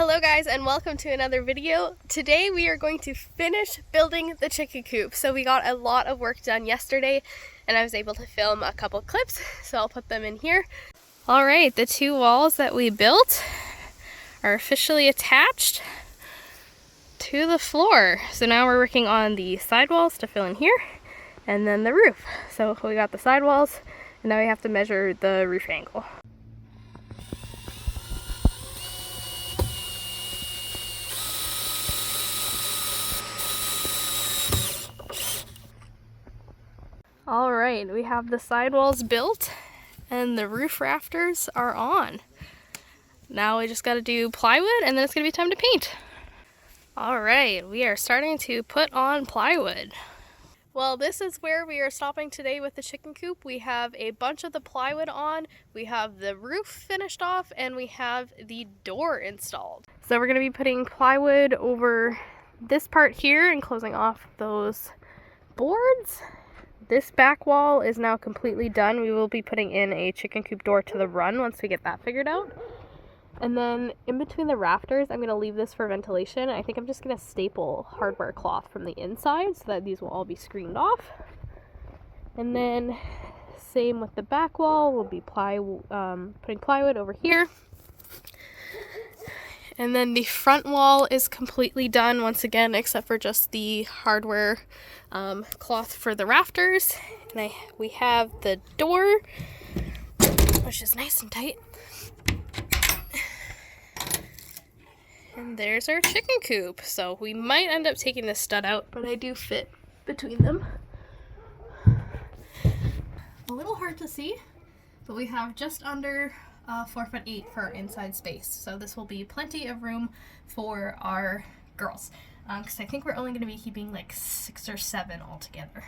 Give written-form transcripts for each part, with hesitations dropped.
Hello guys, and welcome to another video. Today we are going to finish building the chicken coop. So we got a lot of work done yesterday and I was able to film a couple clips, so I'll put them in here. Alright, the two walls that we built are officially attached to the floor. So now we're working on the sidewalls to fill in here and then the roof. So we got the sidewalls and now we have to measure the roof angle. Alright, we have the sidewalls built and the roof rafters are on. Now we just gotta do plywood and then it's gonna be time to paint. Alright, we are starting to put on plywood. Well, this is where we are stopping today with the chicken coop. We have a bunch of the plywood on, we have the roof finished off, and we have the door installed. So we're gonna be putting plywood over this part here and closing off those boards. This back wall is now completely done. We will be putting in a chicken coop door to the run once we get that figured out. And then in between the rafters, I'm going to leave this for ventilation. I think I'm just going to staple hardware cloth from the inside so that these will all be screened off. And then same with the back wall, we'll be putting plywood over here. And then the front wall is completely done once again, except for just the hardware cloth for the rafters. And we have the door, which is nice and tight. And there's our chicken coop. So we might end up taking this stud out, but I do fit between them. A little hard to see, but we have just under 4'8" for our inside space. So this will be plenty of room for our girls. Because I think we're only going to be keeping like 6 or 7 altogether.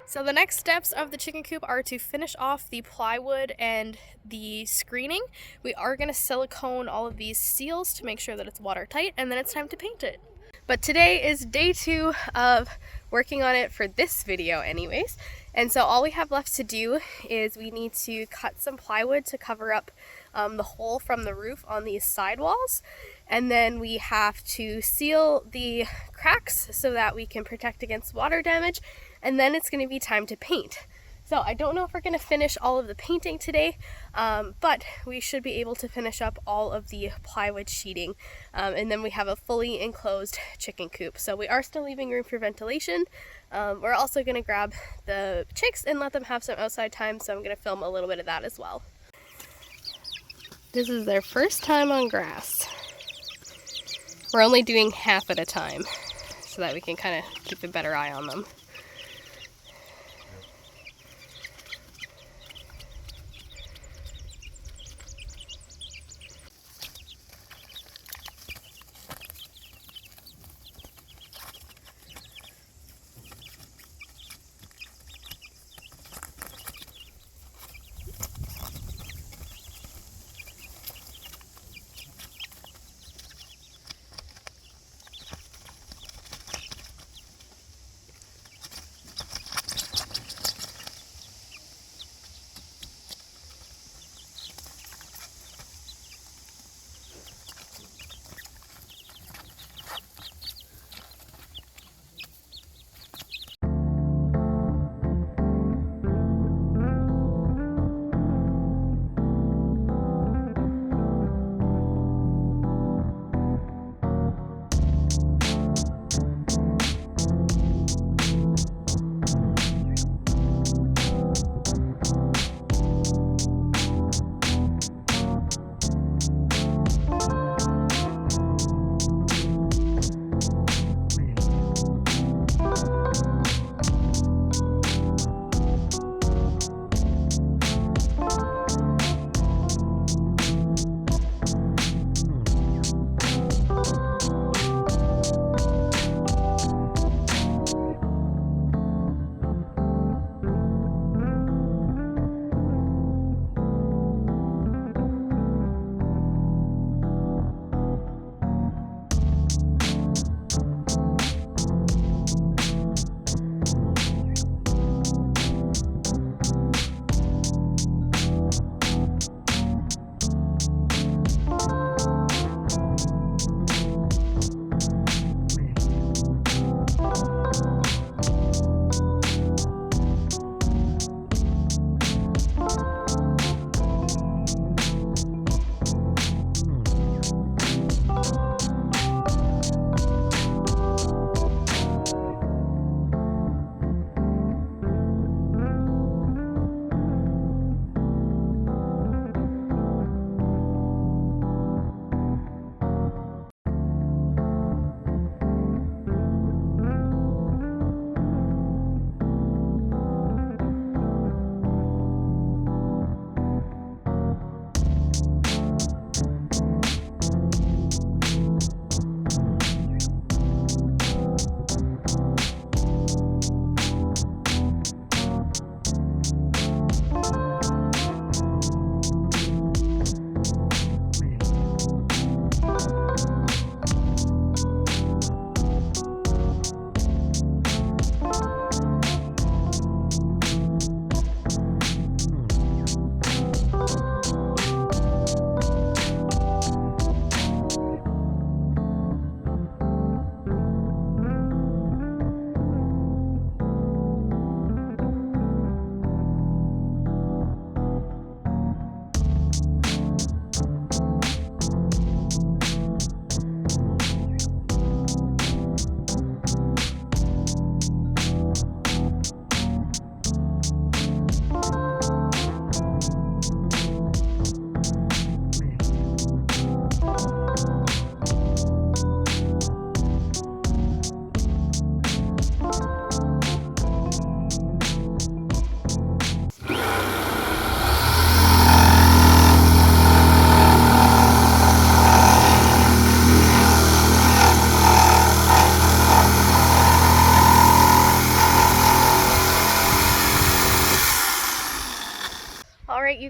So the next steps of the chicken coop are to finish off the plywood and the screening. We are going to silicone all of these seals to make sure that it's watertight, and then it's time to paint it. But today is day 2 of working on it for this video anyways. And so all we have left to do is we need to cut some plywood to cover up the hole from the roof on these sidewalls. And then we have to seal the cracks so that we can protect against water damage. And then it's going to be time to paint. So I don't know if we're going to finish all of the painting today, but we should be able to finish up all of the plywood sheeting. And then we have a fully enclosed chicken coop. So we are still leaving room for ventilation. We're also going to grab the chicks and let them have some outside time. So I'm going to film a little bit of that as well. This is their first time on grass. We're only doing half at a time so that we can kind of keep a better eye on them.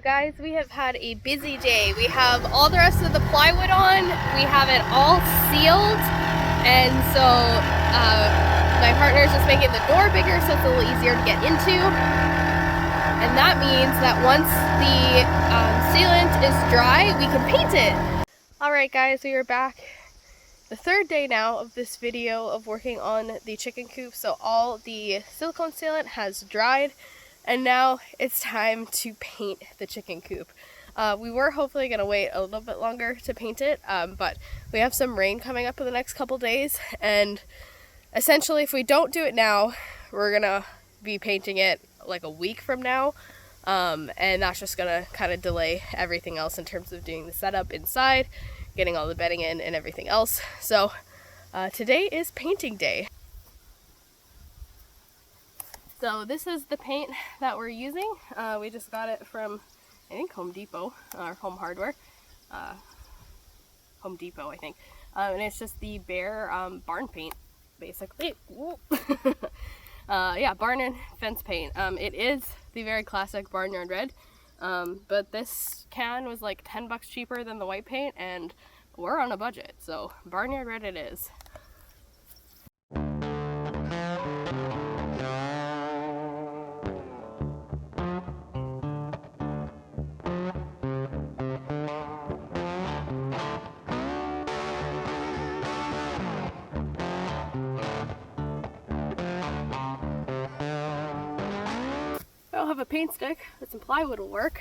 you guys, we have had a busy day. We have all the rest of the plywood on, we have it all sealed, and so my partner is just making the door bigger so it's a little easier to get into. And that means that once the sealant is dry, we can paint it. Alright guys, we are back. The third day now of this video of working on the chicken coop. So all the silicone sealant has dried and now it's time to paint the chicken coop. We were hopefully going to wait a little bit longer to paint it, but we have some rain coming up in the next couple days, and essentially if we don't do it now, we're going to be painting it like a week from now. And that's just going to kind of delay everything else in terms of doing the setup inside, getting all the bedding in and everything else. So today is painting day. So this is the paint that we're using. We just got it from, I think, Home Depot, or Home Hardware. Home Depot, I think. And it's just the bare barn paint, basically. Yeah, barn and fence paint. It is the very classic Barnyard Red, but this can was like 10 bucks cheaper than the white paint, and we're on a budget, so Barnyard Red it is. I don't have a paint stick, but some plywood will work.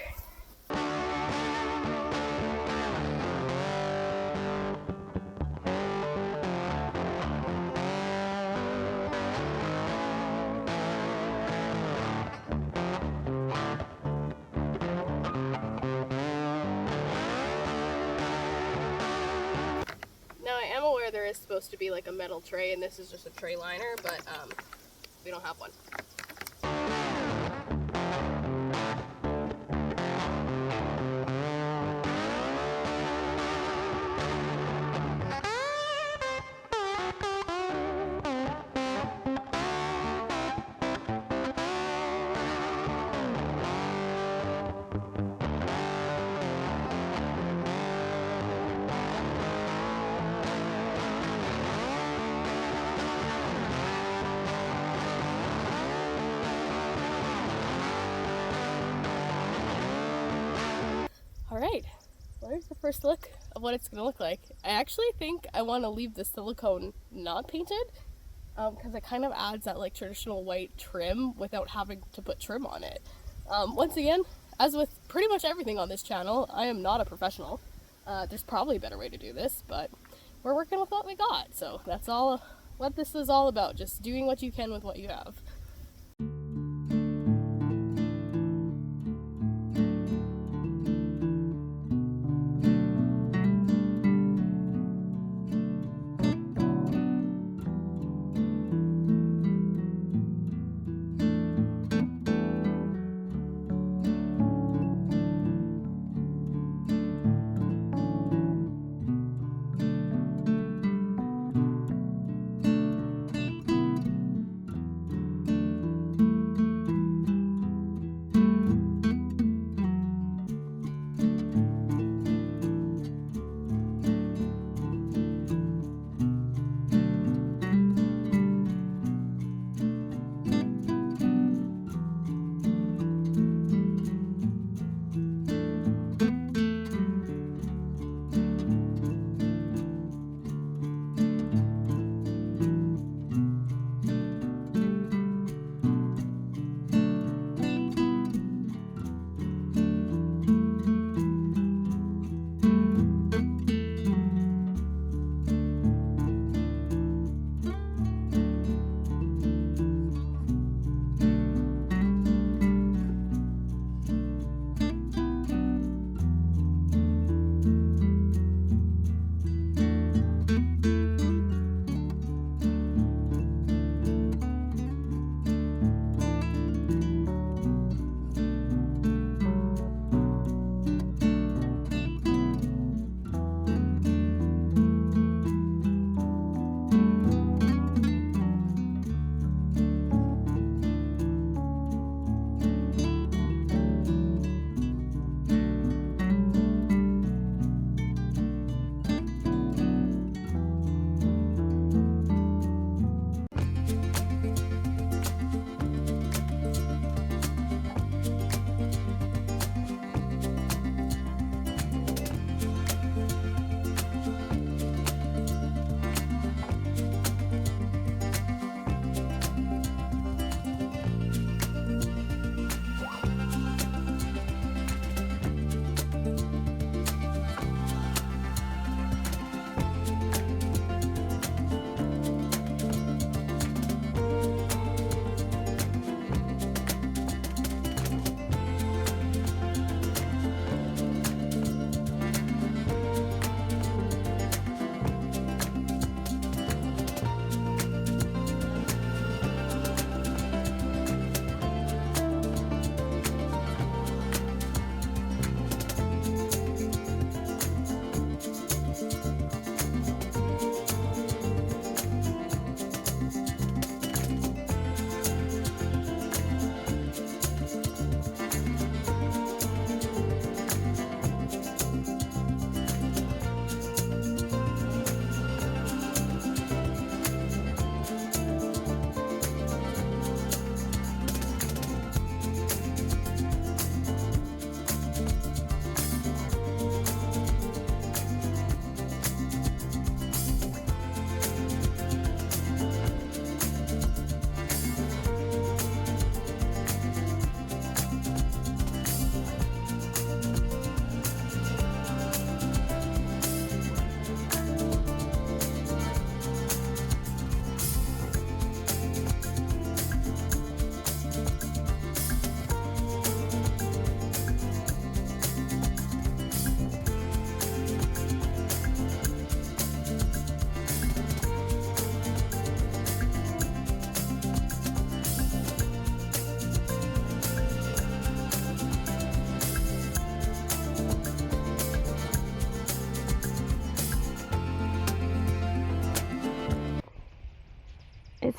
Now I am aware there is supposed to be like a metal tray, and this is just a tray liner, but we don't have one. Alright, there's the first look of what it's going to look like. I actually think I want to leave the silicone not painted, because it kind of adds that like traditional white trim without having to put trim on it. Once again, as with pretty much everything on this channel, I am not a professional. There's probably a better way to do this, but we're working with what we got, so that's all what this is all about, just doing what you can with what you have.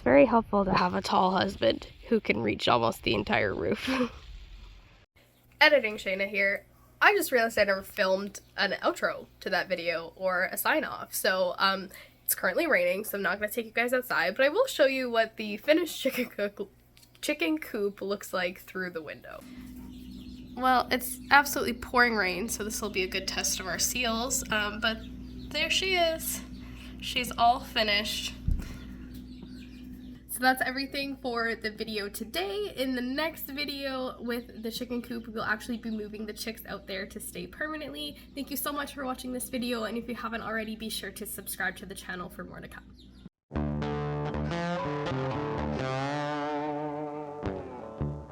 It's very helpful to have a tall husband who can reach almost the entire roof. Editing Shayna here. I just realized I never filmed an outro to that video or a sign off. So it's currently raining, so I'm not going to take you guys outside, but I will show you what the finished chicken coop looks like through the window. Well, it's absolutely pouring rain, so this will be a good test of our seals, but there she is. She's all finished. So that's everything for the video today. In the next video with the chicken coop, we'll actually be moving the chicks out there to stay permanently. Thank you so much for watching this video, and if you haven't already, be sure to subscribe to the channel for more to come.